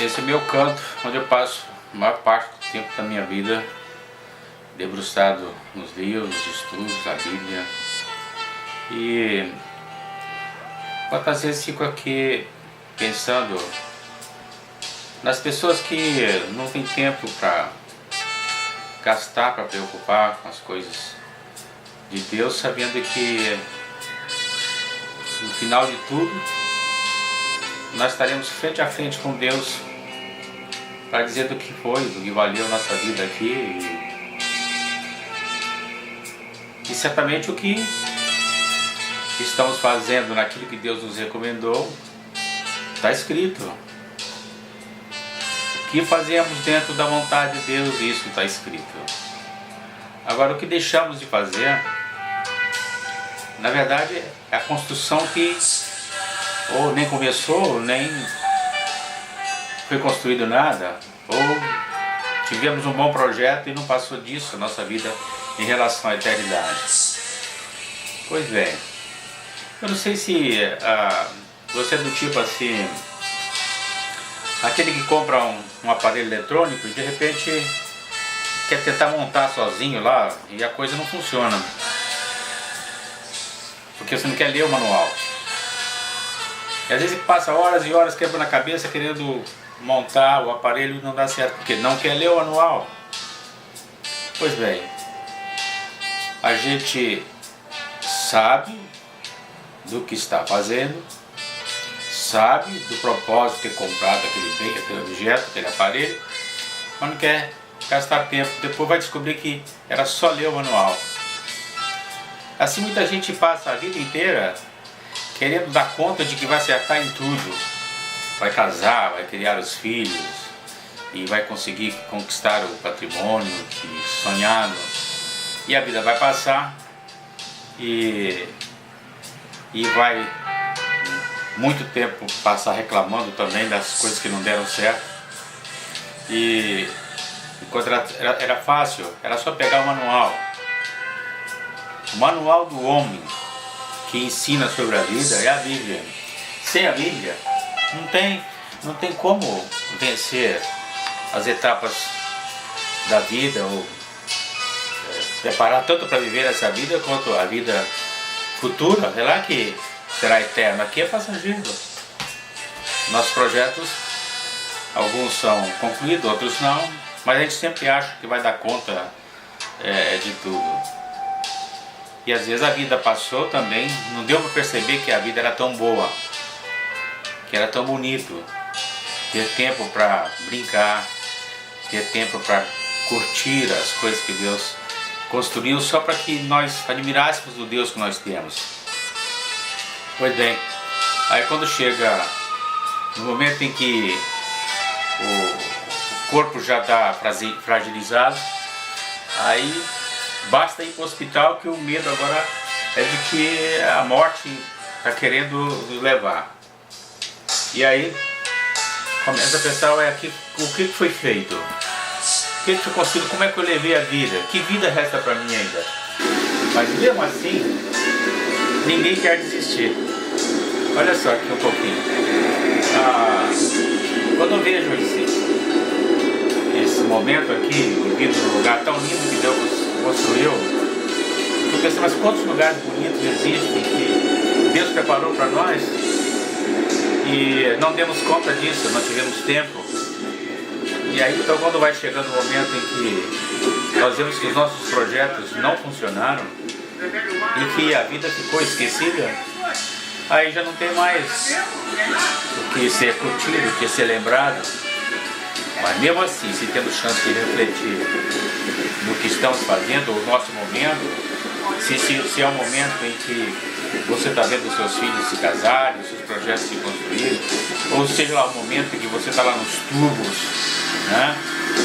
Esse é o meu canto, onde eu passo a maior parte do tempo da minha vida debruçado nos livros, nos estudos, a Bíblia. E quantas vezes fico aqui pensando nas pessoas que não têm tempo para gastar, para preocupar com as coisas de Deus, sabendo que no final de tudo nós estaremos frente a frente com Deus para dizer do que foi, do que valeu a nossa vida aqui e certamente o que estamos fazendo naquilo que Deus nos recomendou está escrito. O que fazemos dentro da vontade de Deus, isso está escrito. Agora, o que deixamos de fazer, na verdade, é a construção que ou nem começou, nem foi construído nada, ou tivemos um bom projeto e não passou disso a nossa vida em relação à eternidade. Pois bem, eu não sei se você é do tipo assim, aquele que compra um aparelho eletrônico e de repente quer tentar montar sozinho lá e a coisa não funciona, porque você não quer ler o manual. E às vezes passa horas e horas quebrando a cabeça querendo montar o aparelho e não dá certo, porque não quer ler o manual. Pois bem, a gente sabe do que está fazendo, sabe do propósito de ter comprado aquele bem, aquele objeto, aquele aparelho, mas não quer gastar tempo, depois vai descobrir que era só ler o manual. Assim muita gente passa a vida inteira querendo dar conta de que vai acertar em tudo, vai casar, vai criar os filhos e vai conseguir conquistar o patrimônio que sonhado, e a vida vai passar e vai muito tempo passar reclamando também das coisas que não deram certo. E enquanto era fácil, era só pegar o manual do homem que ensina sobre a vida é a Bíblia. Sem a Bíblia não tem como vencer as etapas da vida ou preparar tanto para viver essa vida quanto a vida futura. É lá que será eterno, aqui é passageiro. Nossos projetos, alguns são concluídos, outros não, mas a gente sempre acha que vai dar conta de tudo. E às vezes a vida passou também, não deu para perceber que a vida era tão boa, que era tão bonito, ter tempo para brincar, ter tempo para curtir as coisas que Deus construiu só para que nós admirássemos o Deus que nós temos. Pois bem, aí quando chega no momento em que o corpo já está fragilizado, aí basta ir para o hospital que o medo agora é de que a morte está querendo nos levar. E aí começa a pensar, o que foi feito? O que foi construído? Como é que eu levei a vida? Que vida resta para mim ainda? Mas mesmo assim, ninguém quer desistir. Olha só aqui um pouquinho. Quando eu vejo esse momento aqui, vivido num lugar tão lindo que Deus construiu, eu pensei, mas quantos lugares bonitos existem que Deus preparou para nós e não demos conta disso, não tivemos tempo. E aí então quando vai chegando o momento em que nós vemos que os nossos projetos não funcionaram e que a vida ficou esquecida, aí já não tem mais o que ser curtido, o que ser lembrado. Mas mesmo assim, se temos chance de refletir no que estamos fazendo, o nosso momento, se é um momento em que você está vendo os seus filhos se casarem, os seus projetos se construírem, ou seja lá o momento em que você está lá nos tubos, né?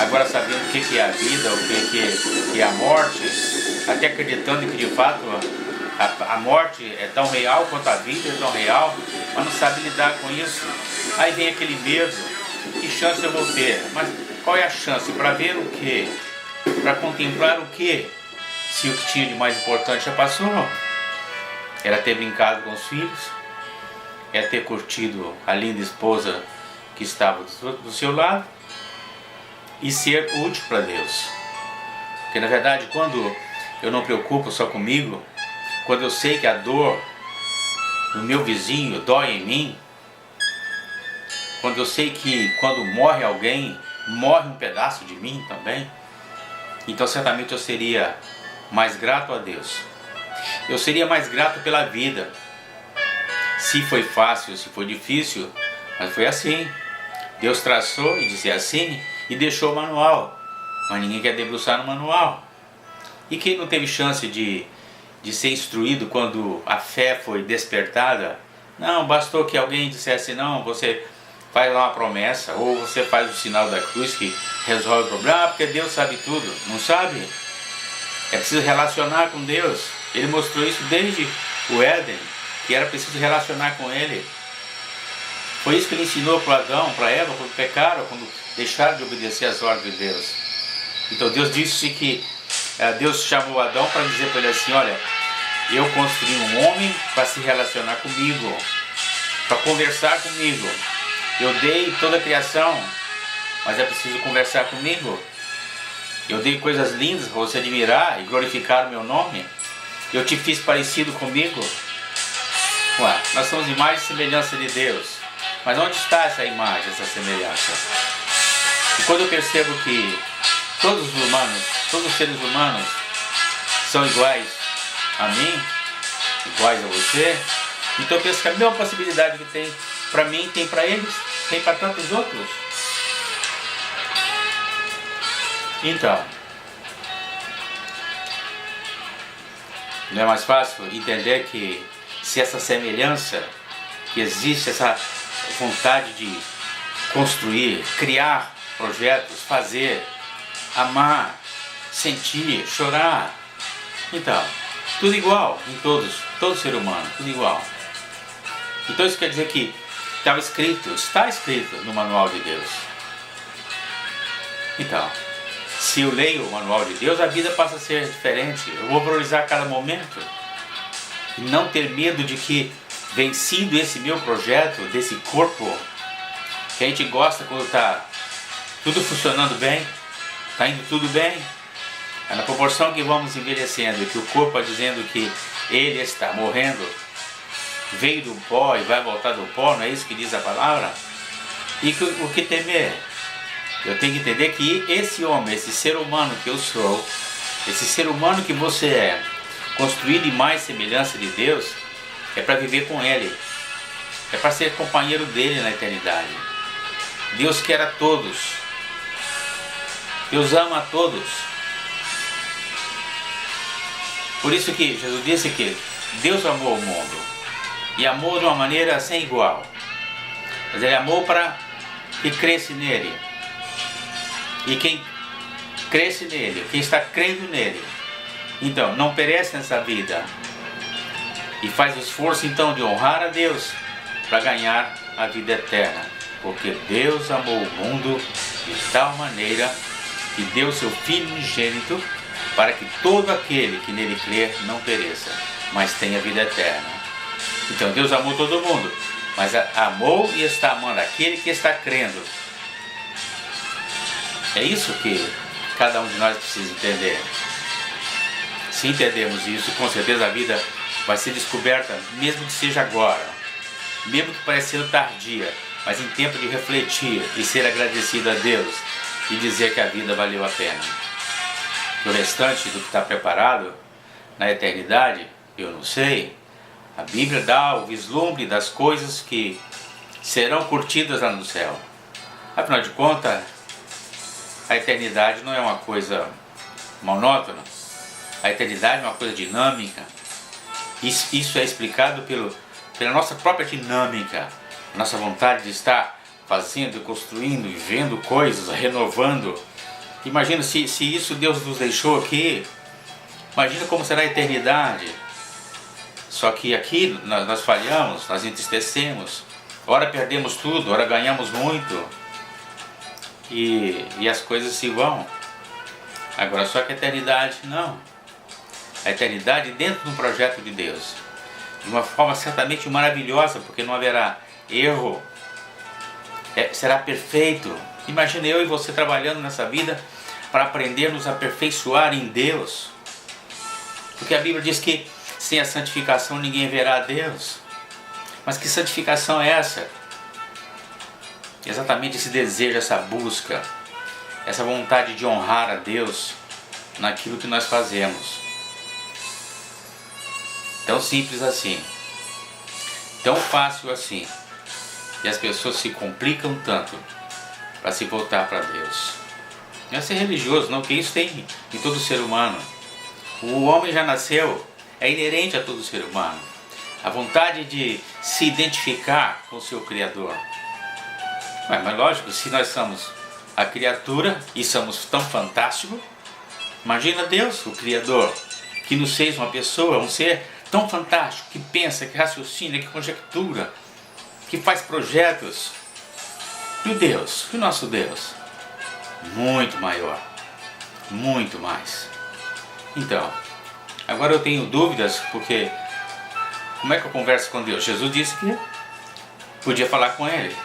Agora sabendo o que é a vida, o que é a morte, até acreditando que de fato a morte é tão real quanto a vida é tão real, mas não sabe lidar com isso. Aí vem aquele medo. Que chance eu vou ter? Mas qual é a chance? Para ver o quê? Para contemplar o quê? Se o que tinha de mais importante já passou? Era ter brincado com os filhos, é ter curtido a linda esposa que estava do seu lado e ser útil para Deus. Porque na verdade, quando eu não preocupo só comigo, quando eu sei que a dor do meu vizinho dói em mim, quando eu sei que quando morre alguém, morre um pedaço de mim também, então certamente eu seria mais grato a Deus. Eu seria mais grato pela vida. Se foi fácil, se foi difícil, mas foi assim. Deus traçou e disse assim e deixou o manual. Mas ninguém quer debruçar no manual. E quem não teve chance de ser instruído quando a fé foi despertada? Não, bastou que alguém dissesse, não, você faz lá uma promessa, ou você faz o sinal da cruz que resolve o problema, porque Deus sabe tudo. Não sabe? É preciso relacionar com Deus. Ele mostrou isso desde o Éden, que era preciso relacionar com Ele. Foi isso que Ele ensinou para Adão, para Eva, quando pecaram, quando deixaram de obedecer às ordens de Deus. Então Deus disse que Deus chamou Adão para dizer para ele assim, olha, eu construí um homem para se relacionar comigo, para conversar comigo. Eu dei toda a criação, mas é preciso conversar comigo. Eu dei coisas lindas para você admirar e glorificar o meu nome. Eu te fiz parecido comigo. Ué, nós somos imagem e semelhança de Deus. Mas onde está essa imagem, essa semelhança? E quando eu percebo que todos os humanos, todos os seres humanos são iguais a mim, iguais a você, então eu penso que a mesma possibilidade que tem para mim, tem para eles, tem para tantos outros. Então, não é mais fácil entender que se essa semelhança que existe, essa vontade de construir, criar projetos, fazer, amar, sentir, chorar, então, tudo igual em todos, todo ser humano, tudo igual. Então isso quer dizer que está escrito no manual de Deus. Então, se eu leio o manual de Deus, a vida passa a ser diferente. Eu vou valorizar cada momento e não ter medo de que, vencido esse meu projeto, desse corpo, que a gente gosta quando está tudo funcionando bem, está indo tudo bem, na proporção que vamos envelhecendo e que o corpo vai dizendo que ele está morrendo, veio do pó e vai voltar do pó, não é isso que diz a palavra? E o que temer? Eu tenho que entender que esse homem, esse ser humano que eu sou, esse ser humano que você é, construído em mais semelhança de Deus, é para viver com Ele, é para ser companheiro dele na eternidade. Deus quer a todos, Deus ama a todos. Por isso que Jesus disse que Deus amou o mundo, e amou de uma maneira sem igual. Mas Ele amou para que cresce nele. E quem cresce nele, quem está crendo nele, então não perece nessa vida. E faz o esforço então de honrar a Deus para ganhar a vida eterna. Porque Deus amou o mundo de tal maneira que deu seu Filho unigênito para que todo aquele que nele crer não pereça, mas tenha vida eterna. Então Deus amou todo mundo, mas amou e está amando aquele que está crendo. É isso que cada um de nós precisa entender. Se entendermos isso, com certeza a vida vai ser descoberta, mesmo que seja agora, mesmo que parecendo tardia, mas em tempo de refletir e ser agradecido a Deus e dizer que a vida valeu a pena. O restante do que está preparado na eternidade, eu não sei. A Bíblia dá o vislumbre das coisas que serão curtidas lá no céu. Afinal de contas, a eternidade não é uma coisa monótona. A eternidade é uma coisa dinâmica. Isso é explicado pela nossa própria dinâmica, nossa vontade de estar fazendo, construindo, vivendo coisas, renovando. Imagina se isso Deus nos deixou aqui, imagina como será a eternidade. Só que aqui nós falhamos, nós entristecemos, ora perdemos tudo, ora ganhamos muito, e as coisas se vão. Agora só que a eternidade não. A eternidade dentro de um projeto de Deus, de uma forma certamente maravilhosa, porque não haverá erro, será perfeito. Imagina eu e você trabalhando nessa vida para aprender a nos aperfeiçoar em Deus. Porque a Bíblia diz que sem a santificação ninguém verá a Deus. Mas que santificação é essa? Exatamente esse desejo, essa busca, essa vontade de honrar a Deus naquilo que nós fazemos. Tão simples assim, tão fácil assim, e as pessoas se complicam tanto para se voltar para Deus. Não é ser religioso, não, porque isso tem em todo ser humano. O homem já nasceu, é inerente a todo ser humano, a vontade de se identificar com o seu Criador. Mas lógico, se nós somos a criatura e somos tão fantásticos, imagina Deus, o Criador, que nos fez uma pessoa, um ser tão fantástico, que pensa, que raciocina, que conjectura, que faz projetos. E o Deus, e o nosso Deus? Muito maior, muito mais. Então, agora eu tenho dúvidas, porque como é que eu converso com Deus? Jesus disse que podia falar com Ele,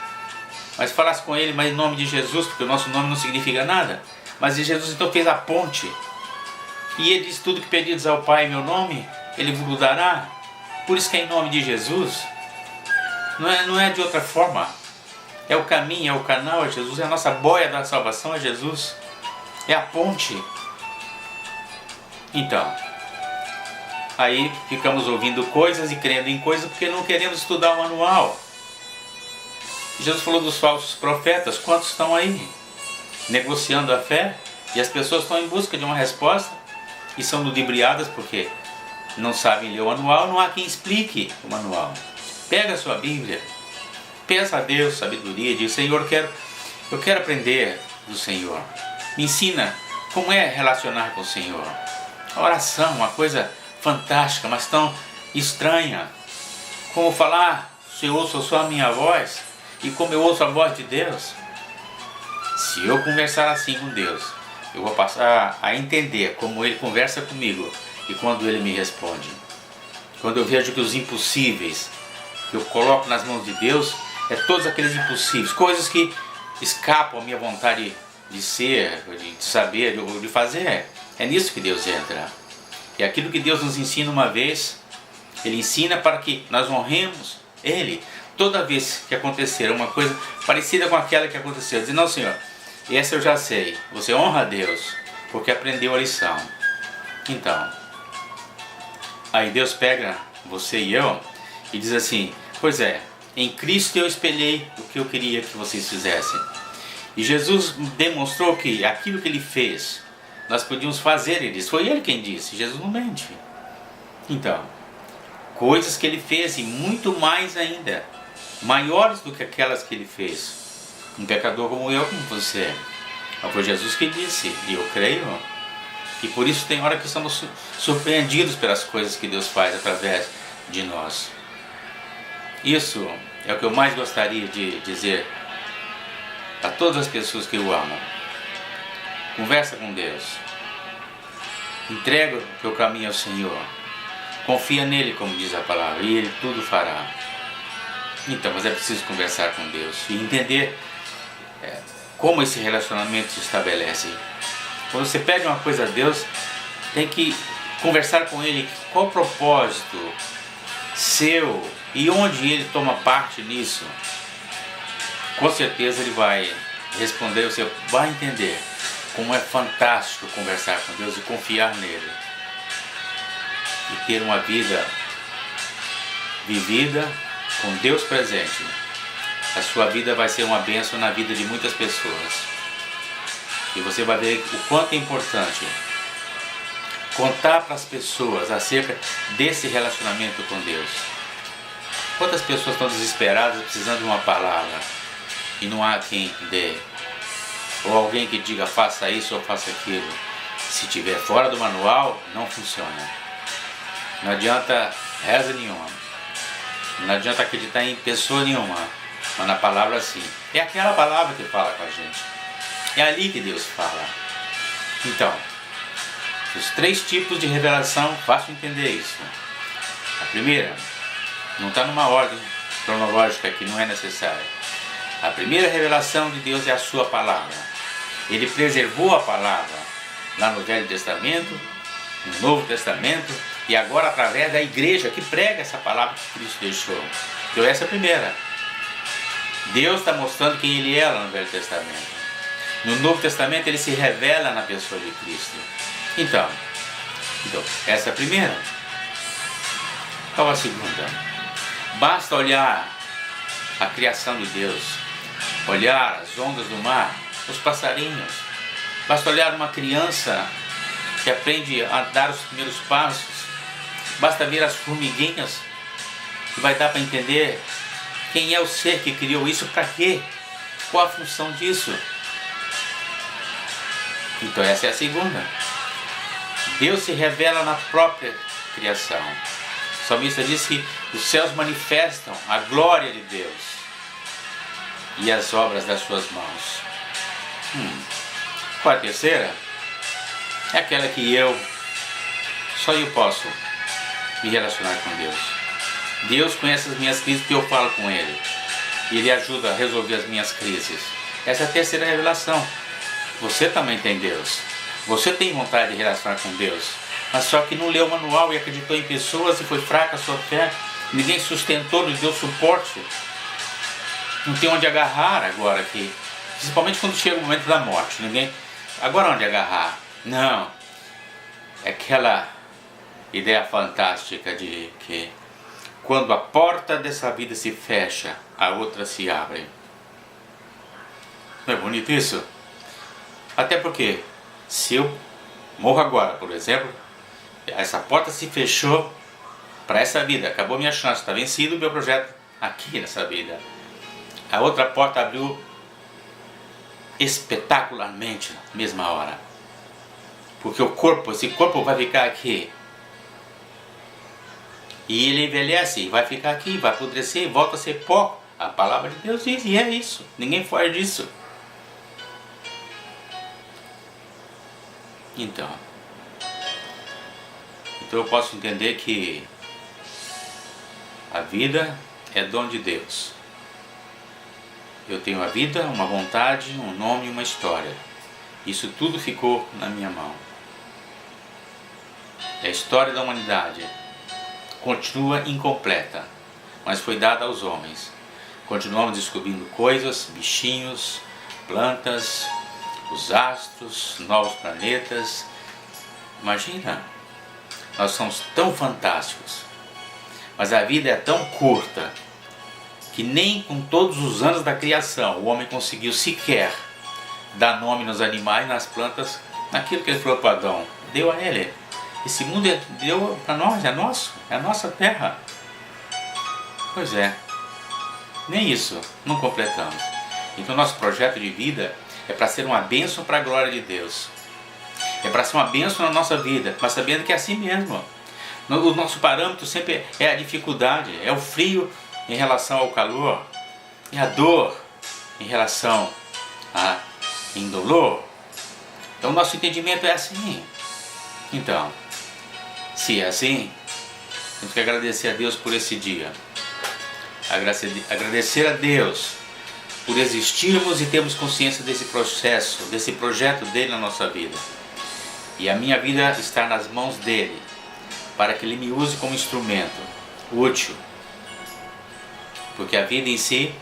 mas falasse com Ele, mas em nome de Jesus, porque o nosso nome não significa nada. Mas Jesus então fez a ponte, e Ele disse: tudo que pedides ao Pai em meu nome, Ele vos dará. Por isso que é em nome de Jesus, não é de outra forma. É o caminho, é o canal, é Jesus, é a nossa boia da salvação, é Jesus, é a ponte. Então, aí ficamos ouvindo coisas e crendo em coisas porque não queremos estudar o manual. Jesus falou dos falsos profetas. Quantos estão aí negociando a fé? E as pessoas estão em busca de uma resposta e são ludibriadas porque não sabem ler o manual. Não há quem explique o manual. Pega a sua Bíblia, peça a Deus sabedoria, diz: Senhor, eu quero aprender do Senhor. Me ensina como é relacionar com o Senhor. A oração, uma coisa fantástica, mas tão estranha. Como falar: se eu ouço só a minha voz, e como eu ouço a voz de Deus. Se eu conversar assim com Deus, eu vou passar a entender como Ele conversa comigo e quando Ele me responde. Quando eu vejo que os impossíveis que eu coloco nas mãos de Deus, é todos aqueles impossíveis, coisas que escapam à minha vontade de ser, de saber, de fazer. É nisso que Deus entra. E aquilo que Deus nos ensina uma vez, Ele ensina para que nós honremos Ele. Toda vez que acontecer uma coisa parecida com aquela que aconteceu, dizer: não, Senhor, essa eu já sei. Você honra a Deus porque aprendeu a lição. Então, aí Deus pega você e eu e diz assim: pois é, em Cristo eu espelhei o que eu queria que vocês fizessem. E Jesus demonstrou que aquilo que Ele fez, nós podíamos fazer. Ele disse, foi Ele quem disse, Jesus não mente. Então, coisas que Ele fez e muito mais ainda, maiores do que aquelas que Ele fez. Um pecador como eu, como você. Mas foi Jesus que disse, e eu creio. E por isso tem hora que somos surpreendidos pelas coisas que Deus faz através de nós. Isso é o que eu mais gostaria de dizer a todas as pessoas que eu amo. Conversa com Deus. Entrega o teu caminho ao Senhor. Confia nele, como diz a palavra, e Ele tudo fará. Então, mas é preciso conversar com Deus e entender como esse relacionamento se estabelece. Quando você pede uma coisa a Deus, tem que conversar com Ele. Qual o propósito seu e onde Ele toma parte nisso? Com certeza Ele vai responder, você vai entender como é fantástico conversar com Deus e confiar nele. E ter uma vida vivida com Deus presente. A sua vida vai ser uma bênção na vida de muitas pessoas. E você vai ver o quanto é importante contar para as pessoas acerca desse relacionamento com Deus. Quantas pessoas estão desesperadas precisando de uma palavra e não há quem dê? Ou alguém que diga faça isso ou faça aquilo. Se estiver fora do manual, não funciona. Não adianta reza nenhuma. Não adianta acreditar em pessoa nenhuma. Mas na palavra sim. É aquela palavra que fala com a gente. É ali que Deus fala. Então, os 3 tipos de revelação, fácil entender isso. A primeira, não está numa ordem cronológica que não é necessária. A primeira revelação de Deus é a sua palavra. Ele preservou a palavra lá no Velho Testamento, no Novo Testamento, e agora através da igreja que prega essa palavra que Cristo deixou. Então essa é a primeira. Deus está mostrando quem Ele é lá no Velho Testamento. No Novo Testamento Ele se revela na pessoa de Cristo. Então essa é a primeira. Qual a segunda? Basta olhar a criação de Deus, olhar as ondas do mar, os passarinhos. Basta olhar uma criança que aprende a dar os primeiros passos. Basta ver as formiguinhas, que vai dar para entender quem é o ser que criou isso, para quê? Qual a função disso? Então essa é a segunda. Deus se revela na própria criação. O salmista diz que os céus manifestam a glória de Deus e as obras das suas mãos. Qual a terceira? É aquela que só eu posso me relacionar com Deus. Deus conhece as minhas crises porque eu falo com Ele. E Ele ajuda a resolver as minhas crises. Essa é a terceira revelação. Você também tem Deus. Você tem vontade de relacionar com Deus. Mas só que não leu o manual e acreditou em pessoas e foi fraca a sua fé. Ninguém sustentou, não deu suporte. Não tem onde agarrar agora aqui. Principalmente quando chega o momento da morte. Agora onde agarrar? Não. É aquela ideia fantástica de que quando a porta dessa vida se fecha, a outra se abre. Não é bonito isso? Até porque, se eu morro agora, por exemplo, essa porta se fechou para essa vida, acabou minha chance, está vencido o meu projeto aqui nessa vida. A outra porta abriu espetacularmente na mesma hora. Porque esse corpo vai ficar aqui. E ele envelhece, vai ficar aqui, vai apodrecer, volta a ser pó. A palavra de Deus diz, e é isso. Ninguém foge disso. Então eu posso entender que a vida é dom de Deus. Eu tenho a vida, uma vontade, um nome e uma história. Isso tudo ficou na minha mão. A história da humanidade continua incompleta, mas foi dada aos homens. Continuamos descobrindo coisas, bichinhos, plantas, os astros, novos planetas. Imagina, nós somos tão fantásticos, mas a vida é tão curta que nem com todos os anos da criação o homem conseguiu sequer dar nome nos animais, nas plantas, naquilo que ele falou para Adão, deu a ele. Esse mundo deu para nós, é nosso, é a nossa terra. Pois é, nem isso não completamos. Então nosso projeto de vida é para ser uma bênção para a glória de Deus. É para ser uma bênção na nossa vida, mas sabendo que é assim mesmo. O nosso parâmetro sempre é a dificuldade, é o frio em relação ao calor, é a dor em relação a indolor. Então nosso entendimento é assim. Então, se é assim, temos que agradecer a Deus por esse dia. Agradecer a Deus por existirmos e termos consciência desse processo, desse projeto dele na nossa vida. E a minha vida está nas mãos dele, para que ele me use como instrumento útil. Porque a vida em si,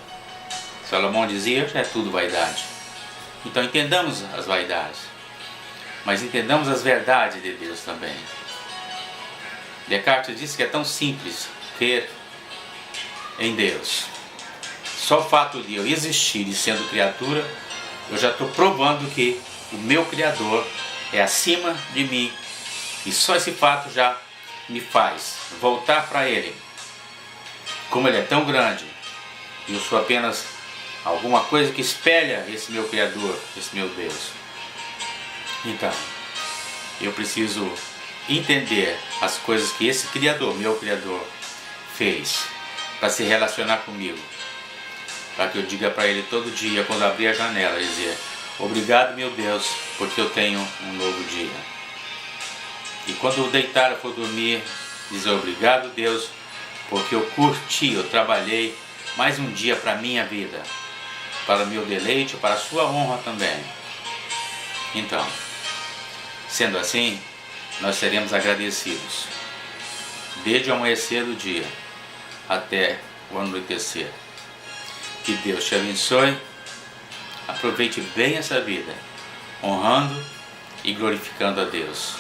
Salomão dizia, já é tudo vaidade. Então entendamos as vaidades, mas entendamos as verdades de Deus também. Descartes disse que é tão simples crer em Deus. Só o fato de eu existir e sendo criatura, eu já estou provando que o meu Criador é acima de mim. E só esse fato já me faz voltar para Ele. Como Ele é tão grande, e eu sou apenas alguma coisa que espelha esse meu Criador, esse meu Deus. Então, eu preciso entender as coisas que esse Criador, meu Criador, fez para se relacionar comigo. Para que eu diga para Ele todo dia, quando abrir a janela, dizer: obrigado, meu Deus, porque eu tenho um novo dia. E quando eu deitar, eu for dormir, dizer: obrigado, Deus, porque eu curti, eu trabalhei mais um dia para a minha vida. para o meu deleite, para a sua honra também. Então, sendo assim, nós seremos agradecidos, desde o amanhecer do dia até o anoitecer. Que Deus te abençoe, aproveite bem essa vida, honrando e glorificando a Deus,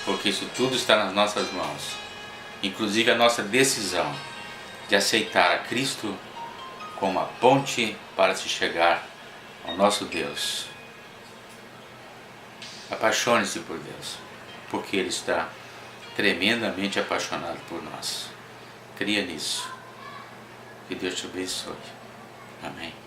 porque isso tudo está nas nossas mãos, inclusive a nossa decisão de aceitar a Cristo como a ponte para se chegar ao nosso Deus. Apaixone-se por Deus, porque Ele está tremendamente apaixonado por nós. Cria nisso. Que Deus te abençoe. Amém.